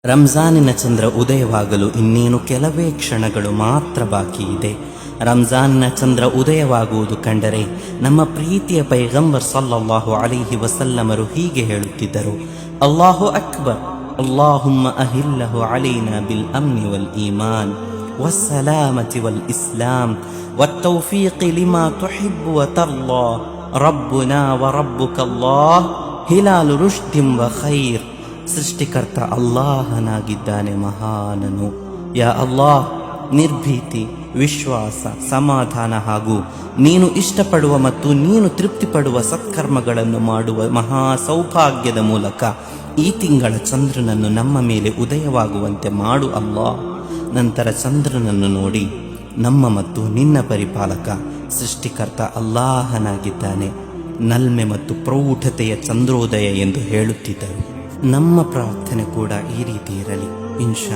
ರಂಜಾನಿನ ಚಂದ್ರ ಉದಯವಾಗಲು ಇನ್ನೇನು ಕೆಲವೇ ಕ್ಷಣಗಳು ಮಾತ್ರ ಬಾಕಿ ಇದೆ. ರಂಜಾನಿನ ಚಂದ್ರ ಉದಯವಾಗುವುದು ಕಂಡರೆ ನಮ್ಮ ಪ್ರೀತಿಯ ಪೈಗಂಬರ್ ಸಲ್ಲಲ್ಲಾಹು ಅಲೈಹಿ ವಸಲ್ಲಮರು ಹೀಗೆ ಹೇಳುತ್ತಿದ್ದರು: ಅಲ್ಲಾಹು ಅಕ್ಬರ್, ಅಲ್ಲಾಹುಮ್ಮ ಅಹಿಲ್ಲಹು ಅಲೈನಾ ಬಿಲ್ ಅಮ್ನಿ ವಲ್ ಈಮಾನ್ ವಸ್ಸಲಾಮತಿ ವಲ್ ಇಸ್ಲಾಂ ವತ್ತೌಫೀಕಿ ಲಿಮಾ ತುಹಿಬ್ಬು ವ ತರ್ಲಾ ರಬ್ಬುನಾ ವ ರಬ್ಬುಕಲ್ಲಾಹ್ ಹಿಲಾಲು ರುಶ್ದಿಂ ವ ಖೈರ್. ಸೃಷ್ಟಿಕರ್ತ ಅಲ್ಲಾಹನಾಗಿದ್ದಾನೆ, ಮಹಾನನು. ಯಾ ಅಲ್ಲಾಹ್, ನಿರ್ಭೀತಿ, ವಿಶ್ವಾಸ, ಸಮಾಧಾನ ಹಾಗೂ ನೀನು ಇಷ್ಟಪಡುವ ಮತ್ತು ನೀನು ತೃಪ್ತಿಪಡುವ ಸತ್ಕರ್ಮಗಳನ್ನು ಮಾಡುವ ಮಹಾ ಸೌಭಾಗ್ಯದ ಮೂಲಕ ಈ ತಿಂಗಳ ಚಂದ್ರನನ್ನು ನಮ್ಮ ಮೇಲೆ ಉದಯವಾಗುವಂತೆ ಮಾಡು ಅಲ್ಲಾಹ್. ನಂತರ ಚಂದ್ರನನ್ನು ನೋಡಿ ನಮ್ಮ ಮತ್ತು ನಿನ್ನ ಪರಿಪಾಲಕ ಸೃಷ್ಟಿಕರ್ತ ಅಲ್ಲಾಹನಾಗಿದ್ದಾನೆ, ನಲ್ಮೆ ಮತ್ತು ಪ್ರೌಢತೆಯ ಚಂದ್ರೋದಯ ಎಂದು ಹೇಳುತ್ತಿದ್ದರು. ನಮ್ಮ ಪ್ರಾರ್ಥನೆ ಕೂಡ ಈ ರೀತಿ ಇರಲಿ, ಇನ್ಶಾ